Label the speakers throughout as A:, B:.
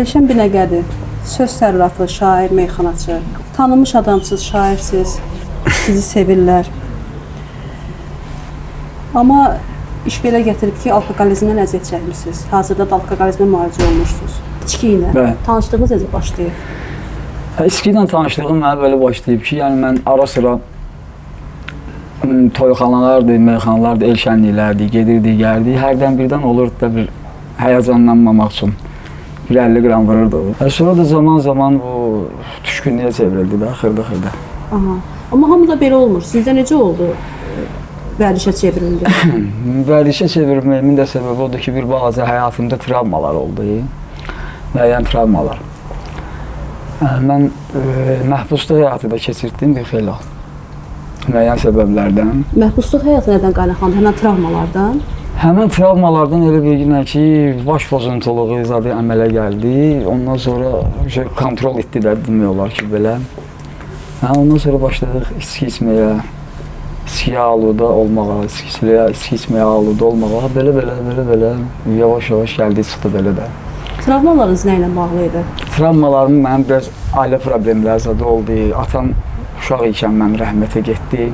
A: Elşən Binəqədi, söz sərrafı, şair, meyxanaçı, tanınmış adamsız, şairsiz, sizi sevirlər. Amma iş belə gətirib ki, alkoqolizmdən əziyyət çəkmişsiniz. Hazırda da alkoqolizmə müalicə olunursunuz. İçki ilə tanışdığınız necə başlayıb?
B: İçki ilə tanışdığım mənə belə başlayıb ki, yəni mən ara sıra toyxanalardır, meyxanalardır, el şənliklərdir, gedirdik, gəldik. Hərdən birdən olurdu da bir həyəcanlanmamaq üçün bir 50 qram vururdu. Sonra da zaman bu düşkünlüyə çevrildi də, xırda.
A: Aha. Amma hamıda belə olmur. Sizdə necə oldu vərdişə çevrildi?
B: Vərdişə çevrilməyimin də səbəbi odur ki, bir balaca həyatımda travmalar oldu. Müəyyən travmalar. Mən məhbusluq həyatı da keçirdim bir xeyli. Müəyyən səbəblərdən.
A: Məhbusluq həyatı nədən qaynaqlandı? Həmən travmalardan?
B: Həmən travmalardan elə bir günə ki, baş pozuntuluğu zadı əmələ gəldi. Ondan sonra kontrol etdi də demək olar ki, belə. Ondan sonra başladıq içki içməyə, içkiyə aluda olmağa, içki içməyə aluda olmağa. Belə yavaş-yavaş gəldi, çıxdı belə də.
A: Travmalarınız nə ilə bağlı idi?
B: Travmalarım mənim biraz ailə problemləri zadı oldu. Atam uşaq ikən mən rəhmətə getdi.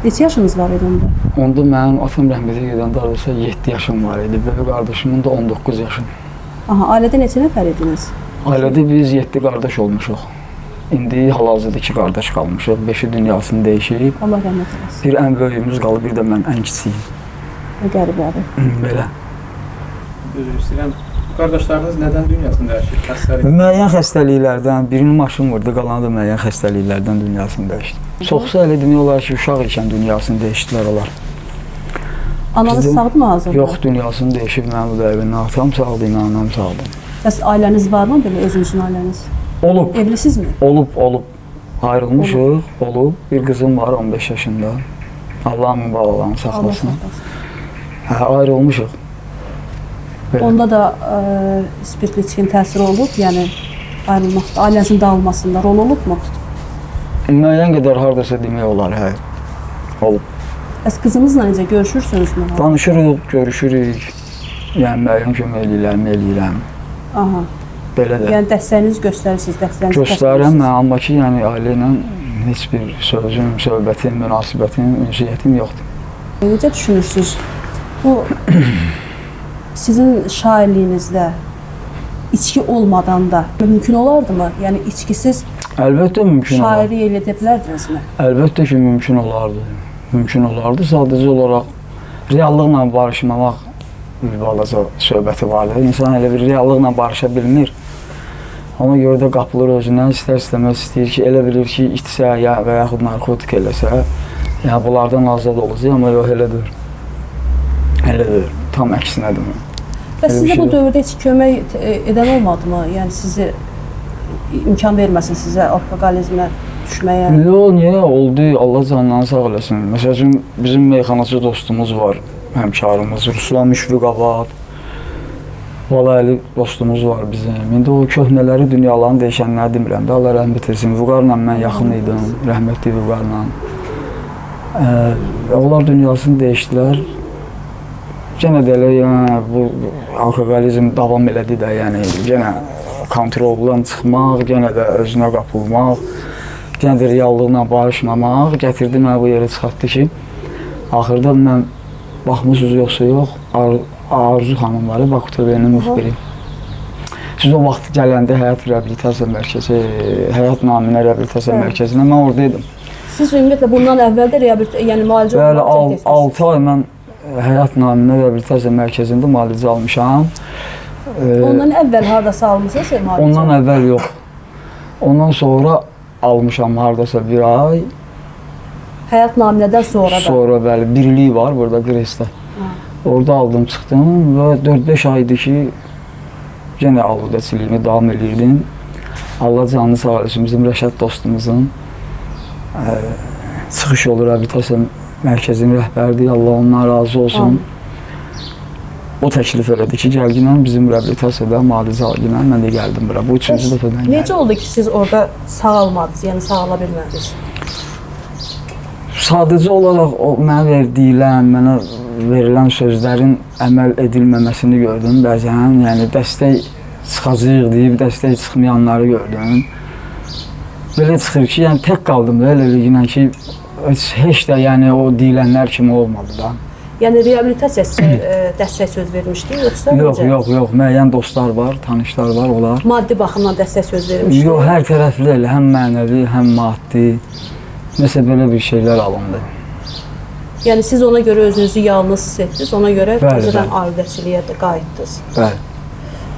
A: Neçə yaşınız var idi onda?
B: Onda mənim atam rəhmətə gedəndə arası 7 yaşım var idi. Böyük qardaşımın da 19 yaşım.
A: Aha, ailədə neçə nəfər idiniz?
B: Ailədə biz 7 qardaş olmuşuq. İndi hal-hazırda 2 qardaş qalmışıq. 5-i dünyasını dəyişib.
A: Allah rəhmət eləsin.
B: Bir ən böyüyümüz qalıb, bir də mən ən kiçiyim.
A: Qəribədir.
B: Belə.
C: Üzr istəyirəm. Qardaşlarınız nədən dünyasını dəyişib? Xəstəlik?
B: Müəyyən xəstəliklərdən, birinin maşın vurdu, qalanı da müəyyən xəstəliklərdən dünyasını dəyişdi. Çoxsu elə demək olar ki, uşaq ikən dünyasını dəyişdilər onlar.
A: Ananız sağdır mı hazırda?
B: Yox, dünyasını dəyişib mənim bu dəqiqə. Atam sağdır, anam sağdır.
A: Bəs ailəniz varmı belə, özünüzün ailəniz?
B: Olub.
A: Evlisizmi?
B: Olub. Ayrılmışıq, olub. Bir qızım var 15 yaşında. Allah'ın balalarını saxlasın. Ayrılmışıq.
A: Onda da spirtli içkin təsiri olub, yəni ayrılmaqda, ailənizin dağılmasında rol olubmu?
B: Müəyyən qədər haradasa demək olar, hə. Olub.
A: Bəs qızınızla necə görüşürsünüzmü?
B: Danışırıq, görüşürük. Yəni müəyyən kömək eləyirəm.
A: Aha.
B: Belə də.
A: Yəni dəstəyinizi göstərirsiniz, dəstəyinizi
B: göstərirəm mən, amma ki, yəni ailə ilə heç bir sözüm, söhbətim, münasibətim, ünsiyyətim yoxdur.
A: Necə düşünürsünüz? Bu sizin şairliyinizdə içki olmadan da mümkün olardımı? Yəni içkisiz
B: əlbəttə mümkün olardı.
A: Şairi edə bilərdinizmi?
B: Əlbəttə ki, mümkün olardı. Mümkün olardı. Sadəcə olaraq reallıqla barışmamaq bir balaca söhbəti vardı. İnsan elə bir reallıqla barışa bilinir. Ona görə də qapılır özündən, istər-istəməz istəyir ki, elə bilir ki, içsə və yaxud narkotik eləsə, yəni bunlardan azad olacaq, amma yox, elə deyir. Elə deyir, tam əksinədir.
A: Bəs sizə bu dövrdə heç kömək edən olmadı mı? Yəni sizi imkan verməsin sizə alkoqolizmə düşməyə?
B: Yox, niyə? Oldu, Allah canlarını sağ eləsin. Məsəl üçün, bizim meyxanaçı dostumuz var, həmkarımız, Ruslan Müşfiq Abad. Valaylı dostumuz var bizim. İndi o köhnələri, dünyalarını dəyişənləri demirəm də, Allah rəhmət etsin. Vüqarla mən yaxın idim, rəhmətli Vüqarla. Onlar dünyasını dəyişdilər. Yenə də elə, yəni, bu alkoqolizm davam elədi də, yəni, yenə kontroldan çıxmaq, yenə də özünə qapılmaq, yenə də reallıqla barışmamaq gətirdi mənə bu yerə çıxartdı ki, axırda mən baxmışsınız yoxsa yox, Arzu xanım var, Bakı TV'nin müxbiri. Siz o vaxt gələndə Həyat Reabilitasiya Mərkəzi, Həyat naminə Reabilitasiya Mərkəzinə mən oradaydım.
A: Siz ümumiyyətlə bundan əvvəl də yəni müalicə
B: olmaq? Bəli, 6 ay mən Həyat naminə Reabilitasiya Mərkəzində müalicə almışam.
A: Ondan əvvəl haradasa almışsınız müalicə?
B: Ondan əvvəl yox. Ondan sonra almışam haradasa bir ay.
A: Həyat naminədən sonra da?
B: Sonra, bəli, birliyi var burada Qresdə. Orada aldım, çıxdım və 4-5 aydır ki, yenə aludəçiliyimi davam edirdim. Allah canını sağ eləsin, bizim Rəşad dostumuzun çıxış yolu reabilitasiya mərkəzinin rəhbəridir, Allah ondan razı olsun. O təklif elədi ki, gəlginən bizim reabilitasiyada müalicə alginən mən də gəldim bura. Bu 3-cü dəfədən gəldim.
A: Necə oldu ki, siz orada sağalmadınız, yəni sağala bilmədiniz?
B: Sadəcə olaraq mənə verilən sözlərin əməl edilməməsini gördüm bəzən. Yəni dəstək çıxacağıq deyib dəstək çıxmayanları gördüm. Belə çıxır ki, yəni tək qaldım da elə ki, heç də yəni o deyilənlər kimi olmadı da.
A: Yəni reabilitasiya dəstək söz vermişdi, yoxsa
B: Yox, müəyyən dostlar var, tanışlar var, onlar.
A: Maddi baxımdan dəstək söz vermişdi?
B: Yox, hər tərəfli elə, həm mənəvi, həm maddi. Nəsə belə bir şeylər alındı.
A: Yəni siz ona görə özünüzü yalnız hiss etdiniz, ona görə
B: Bəli,
A: təzədən
B: bəli.
A: ailəçiliyə də qayıtdınız.
B: Bəli.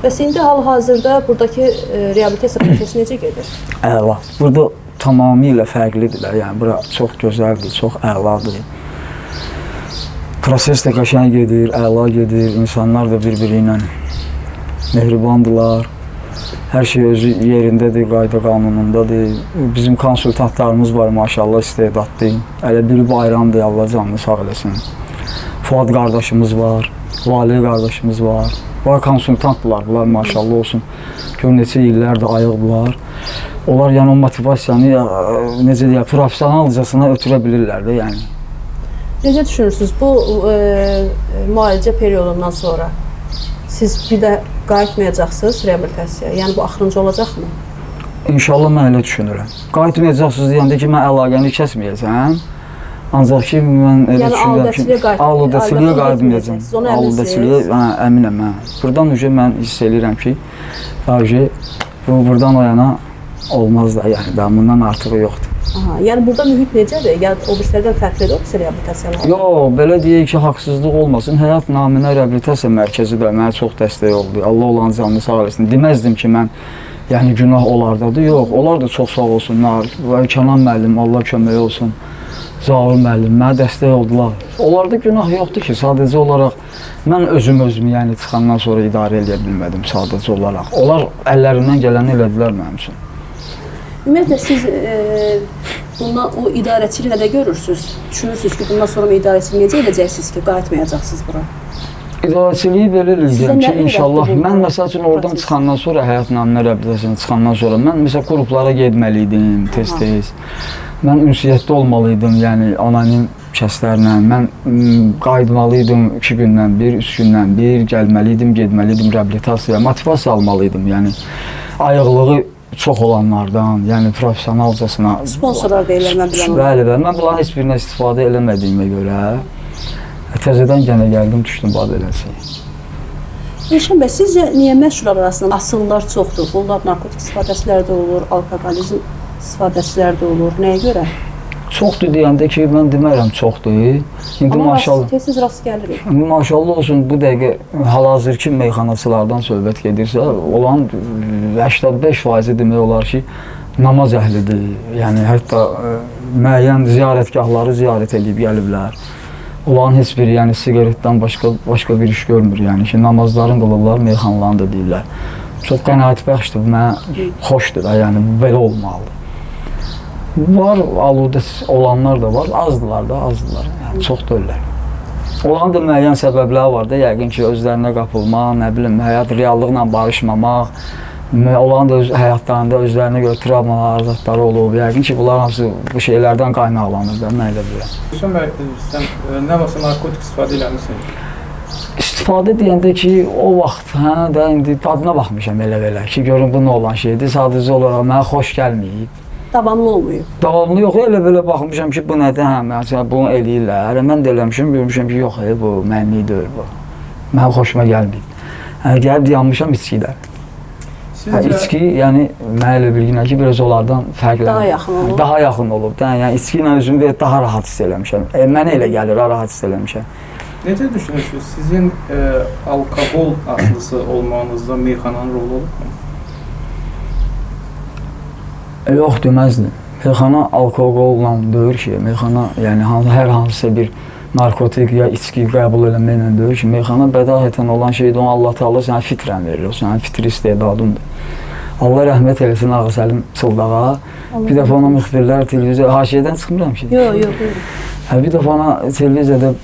A: Bəs indi hal-hazırda buradakı reabilitasiya prosesi necə gedir?
B: Əla. Burada tamamilə fərqlidir də. Yəni bura çox gözəldir, çox əladır. Proses də qəşəng gedir, əla gedir. İnsanlar da bir-biri ilə mehribandılar. Hər şey özü yerindədir, qayda qanunundadır. Bizim konsultantlarımız var, maşallah istedadlı. Elə biri bayramdır, Allah canını sağ eləsin. Fuad qardaşımız var, Vali qardaşımız var. Bunlar konsultantdılar, bunlar maşallah olsun. Gör neçə illərdir ayıqdılar. Onlar yəni o motivasiyanı necə deyək, professionalcasına ötürə bilirlər də yəni.
A: Necə düşünürsünüz bu müalicə periyodundan sonra siz bir də qayıtmayacaqsınız reabilitasiyaya? Yəni bu axırıncı olacaqmı?
B: İnşallah mən elə düşünürəm. Qayıtmayacaqsınız deyəndə ki, mən əlaqəni kəsməyəcəm. Ancaq ki, mən elə düşünürəm ki, aludəçiliyə qayıtmayacam. Aludəçiliyə əminəm mən. Buradan mən hiss edirəm ki, buradan o yana olmaz da, yəni bundan artığı yoxdur.
A: Aha, yəni burada mühit necədir? Yəni o birislərdən fərqlidir o birisi reabilitasiyalar?
B: Yox, belə deyək ki, haqsızlıq olmasın. Həyat naminə reabilitasiya mərkəzi də mənə çox dəstək oldu. Allah olan canını sağ eləsin. Deməzdim ki, mən yəni günah onlardadır. Yox, onlar da çox sağ olsunlar. Kənan müəllim, Allah kömək olsun. Zaur müəllim, mənə dəstək oldular. Onlarda günah yoxdur ki, sadəcə olaraq mən özümü yəni çıxandan sonra idarə edə bilmədim sadəcə olaraq. Onlar əllərindən gələni elədilər mənim üçün.
A: Ümumiyyətlə siz bundan o idarəçiliklə də görürsünüz. Düşünürsünüz ki, bundan sonra idarəçilik necə edəcəksiniz ki, qayıtmayacaqsınız bura?
B: İdarəçiliyi belə eləyəcəm ki, inşallah mən məsəl üçün oradan çıxandan sonra, həyat naminə reabilitasiyasına çıxandan sonra mən məsəl qruplara getməli idim tez-tez. Mən ünsiyyətdə olmalıydım, yəni anonim kəslərlə. Mən qayıtmalıydım 2 gündən bir, 3 gündən bir, gəlməliydim, getməliydim reabilitasiyaya, motivasiya almalıydım, yəni ayıqlığı çox olanlardan, yəni professionalcasına.
A: Sponsorlar deyirlər, mən biləm.
B: Bəli, mən bunların heç birinə istifadə eləmədiyimə görə təzədən yenə gəldim, düşdüm bu adələsi.
A: Rəşən bəy, sizcə niyə məşhurlar arasında asıllar çoxdur? Bunlar narkotik istifadəçilər də olur, alkoqolizm istifadəçilər də olur. Nəyə görə?
B: Çoxdur deyəndə ki, mən demərəm çoxdur. İndi maşallah.
A: Tez-tez rast gəlirik.
B: Maşallah olsun, bu dəqiqə hal-hazırki meyxanaçılardan söhbət gedirsə, olan 85% demək olar ki, namaz əhlidir. Yəni hətta müəyyən ziyarətgahları ziyarət edib gəliblər. Onların heç biri yəni siqaretdən başqa bir iş görmür. Yəni ki, namazlarını qılırlar, meyxanalarını da deyirlər. Çox qənaətbəxşdir, mənə xoşdur da, yəni belə olmalıdır. Var, aludə olanlar da var, azdılar da, azdılar. Yəni çox deyirlər. Onların da müəyyən səbəbləri var da, yəqin ki, özlərinə qapılmaq, nə bilim, həyat reallıqla barışmamaq, onların da həyatlarında özlərinə görə travmalar, azadları olub. Yəqin ki, bunlar hamısı bu şeylərdən qaynaqlanır da, mən elə bilirəm.
C: Rəşən bəy, sən nə vaxtsa narkotik istifadə eləmişsən?
B: İstifadə deyəndə ki, o vaxt, də indi dadına baxmışam elə-belə ki, görün bu nə olan şeydir, sadəcə olaraq mənə xoş gəlməyib.
A: Davamlı olmayıb.
B: Davamlı yox, elə-belə baxmışam ki, bu nədir, məsələn, bunu eləyirlər. Mən də eləmişim, görmüşəm ki, yox, bu mənlik deyil bu. Mənim xoşuma gəlməyib. Gəlib dayanmışam içkidə. İçki, yəni, mən elə bilginəm ki, biraz onlardan fərqlənir.
A: Daha yaxın olub.
B: Daha yaxın olub. Yəni, içki ilə özümü daha rahat hiss eləmişəm. Mənə elə gəlir, rahat hiss eləmişəm.
C: Necə düşünürsünüz? Sizin alkohol asılısı olmağınızda meyxananın rolu olub mu?
B: Yox, deməzdim. Meyxana alkoqolla deyir ki, meyxana yəni hər hansısa bir narkotik ya içki qəbul eləməklə deyir ki, meyxana bədahətən olan şeydir, onu Allah Teala sənə fitrən verir, o sənin fitri istedadındır. Allah rəhmət eləsin Ağa Səlim Çıldağa. Bir dəfə ona müxbirlər televiziya, haşiyədən çıxmıram ki.
A: Yox, buyurun.
B: Bir dəfə ona televiziyada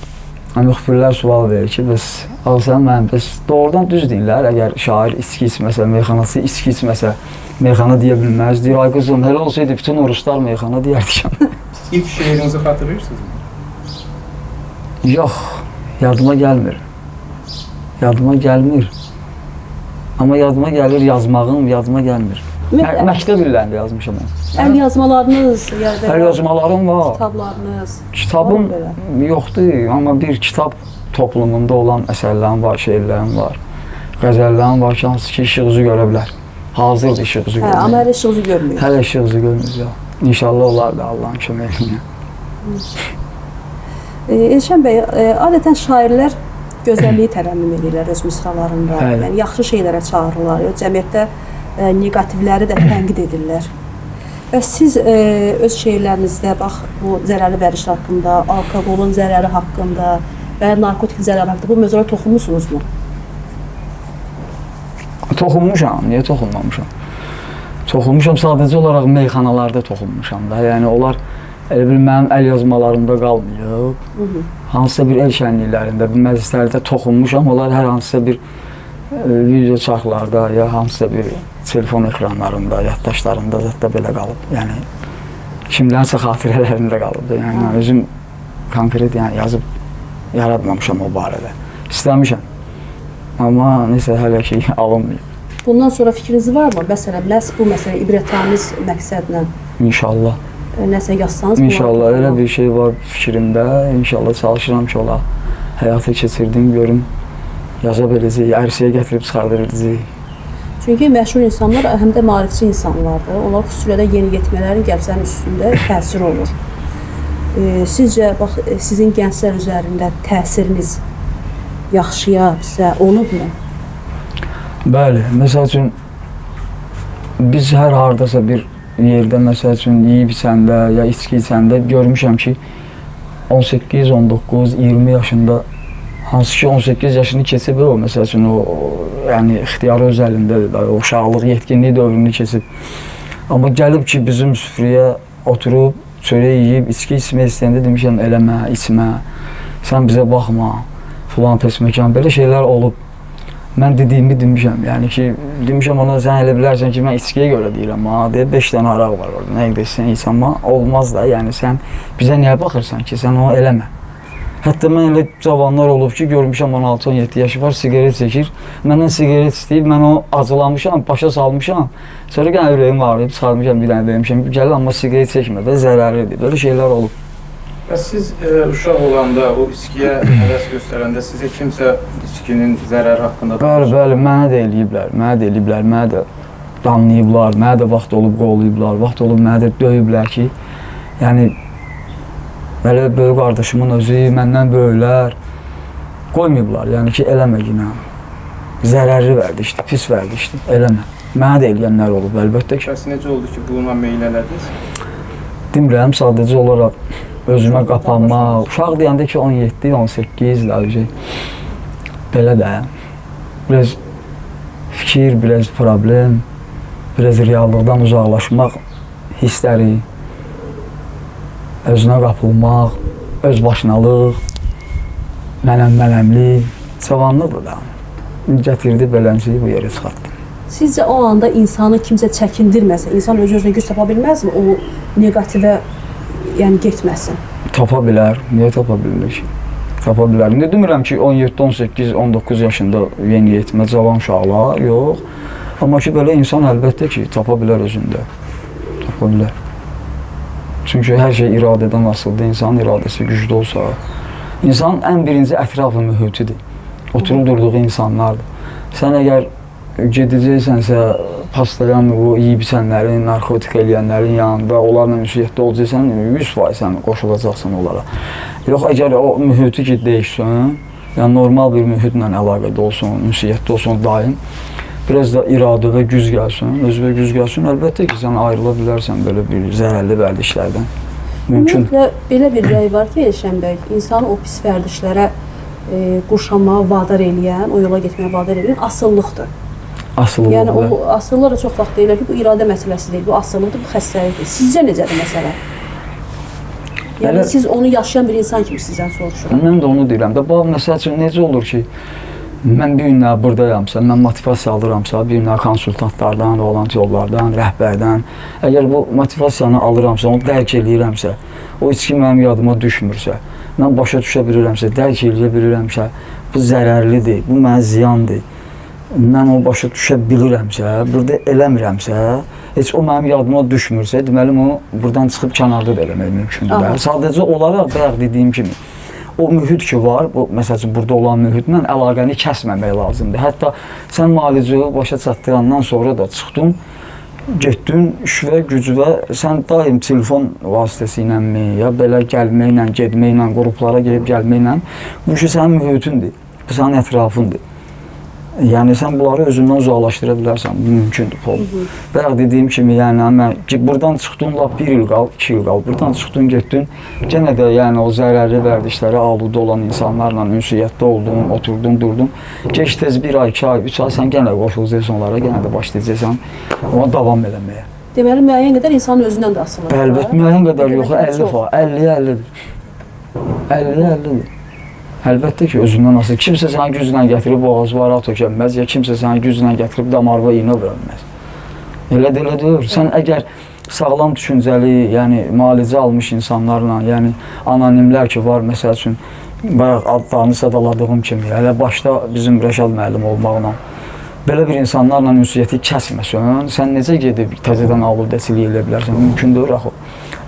B: müxbirlər sual verir ki, bəs Ağa Səlim mənim, bəs doğrudan düz deyirlər, əgər şair içki içməsə, meyxanası içki içməsə, meyxana deyə bilməz. Deyir, ay qızım, elə olsaydı bütün uruslar meyxana deyərdik.
C: İlk şeirinizi xatırlayırsınızmı?
B: Yox, yadıma gəlmir. Yadıma gəlmir. Amma yadıma gəlir yazmağım, yadıma gəlmir.
A: Ümumiyyətlə,
B: Məktəb illərində yazmışam onu.
A: əl yazmalarınız, ya da
B: Əl yazmalarım var.
A: kitablarınız.
B: Kitabım
A: var mı belə?
B: yoxdur, amma bir kitab toplumunda olan əsərlərim var, şeirlərim var. Qəzəllərim var ki, hansı ki, işıq üzü görə bilər. Hazırdır işıq üzü görmür.
A: Amma hələ işığınızı görmür.
B: Hələ işıq üzü görmür ya. İnşallah olar da Allahın köməyi ilə.
A: Elşən bəy, adətən şairlər gözəlliyi tərənnüm edirlər öz misralarında.
B: Bəli.
A: Yəni yaxşı şeylərə çağırırlar. Cəmiyyətdə neqativləri də tənqid edirlər. Və siz öz şeirlərinizdə bax bu zərərli vəriş haqqında, alkoqolun zərəri haqqında və narkotik zərəri haqqında bu mövzulara toxunmusunuzmu?
B: Toxunmuşam, niyə toxunmamışam? Toxunmuşam, sadəcə olaraq meyxanalarda toxunmuşam da. Yəni onlar elə bil mənim əl yazmalarımda qalmayıb. Hansısa bir el şənliklərində, bir məclislərdə toxunmuşam. Onlar hər hansısa bir video çarxlarda ya hansısa bir telefon ekranlarında, yaddaşlarında zətdə belə qalıb. Yəni kimlərsə xatirələrində qalıb. Yəni mən özüm konkret yazıb yaratmamışam o barədə. İstəmişəm. Amma nəsə hələ ki alınmayıb.
A: Bundan sonra fikriniz varmı? Məsələn, məhz bu məsələ ibrətamiz məqsədlə
B: İnşallah.
A: Nəsə yazsanız?
B: İnşallah elə bir şey var fikrimdə. İnşallah çalışıram ki, ola həyata keçirdim, görüm yaza biləcək, ərsəyə gətirib çıxarda biləcək.
A: Çünki məşhur insanlar həm də maarifçi insanlardır. Onlar xüsusilə də yeniyetmələrin gənclərin üstündə təsir olur. Sizcə, bax, sizin gənclər üzərində təsiriniz yaxşıya bizə olubmu?
B: Bəli, məsəl üçün biz hər hardasa bir yerdə, məsəl üçün yeyib içəndə ya içki içəndə görmüşəm ki 18, 19, 20 yaşında hansı ki 18 yaşını keçib o, məsəl üçün o yəni ixtiyarı öz əlindədir, o uşaqlıq, yetkinlik dövrünü keçib. Amma gəlib ki bizim süfrəyə oturub, çörək yeyib, içki içmək istəyəndə demişəm eləmə, içmə, sən bizə baxma, filan pes məkan, belə şeylər olub. Mən dediyimi demişəm, yəni ki, demişəm ona sən elə bilərsən ki, mən içkiyə görə deyirəm, deyə 5 dənə araq var orada, nə qədər sən iç, amma olmaz da, yəni sən bizə niyə baxırsan ki, sən onu eləmə. Hətta mən elə cavanlar olub ki, görmüşəm 16-17 yaşı var, siqaret çəkir, məndən siqaret istəyib, mən o acılamışam, başa salmışam, sonra gələn ürəyim ağrıyıb, çıxarmışam bir dənə demişəm, gəl, amma siqaret çəkmə də zərəridir, belə şeylər olub.
C: Və siz uşaq olanda, o içkiyə həvəs göstərəndə sizə kimsə içkinin zərəri haqqında
B: Bəli, mənə də eləyiblər, mənə də danlayıblar, mənə də vaxt olub qovlayıblar, vaxt olub mənə də döyüblər ki, yəni belə böyük qardaşımın özü, məndən böyüklər qoymayıblar, yəni ki, eləmə yine, zərərli vərdişdir, pis vərdişdir, eləmə. Mənə də eləyənlər olub, əlbəttə ki.
C: Bəs necə oldu ki, buna meyil elədiniz?
B: Demirəm, sadəcə olaraq özümə qapanmaq, uşaq deyəndə ki 17, 18 belə də, biraz fikir, biraz problem, biraz reallıqdan uzaqlaşmaq hissləri, özünə qapılmaq, öz başınalıq, mənəmlik, cavanlıqdır da, gətirdi belənci bu yerə çıxartdı.
A: Sizcə o anda insanı kimsə çəkindirməsə, insan öz-özünə güc tapa bilməzmi o negativə yəni getməsin?
B: Tapa bilər, niyə tapa bilmir ki? Tapa bilər. İndi demirəm ki 17, 18, 19 yaşında yeniyetmə, cavan uşaqlar, yox. Amma ki belə insan əlbəttə ki tapa bilər özündə, tapa bilər. Çünki hər şey iradədən asılıdır, insanın iradəsi güclü olsa, insanın ən birinci ətrafı mühitidir, oturub durduğu insanlardır. Sən əgər gedəcəksənsə, paslayan, o yiyib içənlərin, narkotik eləyənlərin yanında, onlarla ünsiyyətdə olacaqsan, 100% sən qoşulacaqsan onlara. Yox, əgər o mühiti ki, deyişsən, yəni normal bir mühitlə əlaqədə olsun, ünsiyyətdə olsun daim, biraz da iradə və güc gəlsin, özünə güc gəlsin, əlbəttə ki, sən ayrıla bilərsən belə bir zərərli vərdişlərdən. Mümkün.
A: Ümumiyyətlə, belə bir rəy var ki, Elşən bəy, insanı o pis vərdişlərə qurşanmağa vadar eləyən, o yola getməyə vadar eləyən asıllıqdır.
B: Asılılıqdır.
A: Yəni o asıllılar da çox vaxt deyirlər ki, bu iradə məsələsi deyil, bu asıllıqdır, bu xəstəlikdir. Sizcə necədir məsələ? Yəni siz onu yaşayan bir insan kimi sizdən soruşuram.
B: Mən də onu deyirəm də, bax, məsəl üçün necə olur ki, mən bir günlər buradayamsa, mən motivasiya alıramsa, bir günlər konsultantlardan, volontyorlardan, rəhbərdən, əgər bu motivasiyanı alıramsa, onu dərk eləyirəmsə, o içki mənim yadıma düşmürsə, mən başa düşə bilirəmsə, dərk eləyə bilirəmsə, bu zərərlidir, bu mənə ziyandır. mən o başa düşə bilirəmsə, burada eləmirəmsə, heç o mənim yadıma düşmürsə, deməli o buradan çıxıb kənarda da eləmək mümkündür. Sadəcə olaraq bayaq dediyim kimi o mühit ki var, bu məsəl üçün burada olan mühitlə əlaqəni kəsməmək lazımdır. Hətta sən müalicəyə başa çatdırandan sonra da çıxdın, getdin işvə, gücvə, sən daim telefon vasitəsilə mi, ya belə gəlməklə, getməklə, qruplara gedib gəlməklə, bu ki sənin mühitindir, bu sənin ətrafındır. Yəni sən bunları özündən uzaqlaşdıra bilərsən, bu mümkündür, Pol. Bayaq dediyim kimi, yəni buradan çıxdın, lap 1 il qal, 2 il qal, buradan çıxdın, getdin, yenə də yəni o zərərli vərdişlərə aludə olan insanlarla ünsiyyətdə oldun, oturdun, durdun. Geç tez 1 ay, 2 ay, 3 ay sən yenə qoşulacaqsan onlara, yenə də başlayacaqsan ona davam eləməyə.
A: Deməli, müəyyən qədər insanın özündən də asılıdır.
B: Əlbət, müəyyən qədər yox, 50-50-dir. 50-50-dir. Əlbəttə ki, özündən asıl. Kimsə səni güclə gətirib boğazvara tökənməz, ya kimsə səni güclə gətirib damarva iynə vurulməz. Elə də elə deyil. Sən əgər sağlam düşüncəli, yəni müalicə almış insanlarla, yəni anonimlər ki var, məsəl üçün, bayaq adlarını sadaladığım kimi, hələ başda bizim Rəşad müəllim olmaqla, belə bir insanlarla ünsiyyəti kəsməsən, sən necə gedib təzədən aludəçilik elə bilərsən, mümkündür axı.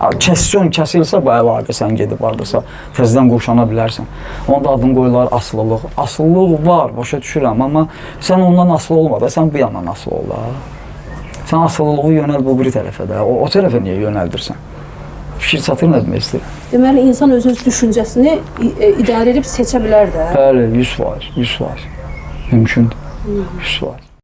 B: Kəsilsə bu əlaqə sən gedib hardasa təzədən qurşana bilərsən. Onun da adını qoyurlar asılılıq. Asılılıq var, başa düşürəm, amma sən ondan asılı olma da, sən bu yandan asılı ol da. Sən asılılığı yönəl bu biri tərəfə də, o tərəfə niyə yönəldirsən? Fikir çatır nə demək istəyirəm?
A: Deməli, insan özünün düşüncəsini idarə edib seçə bilər də.
B: Bəli, 100%, 100%. Mümkündür, 100%.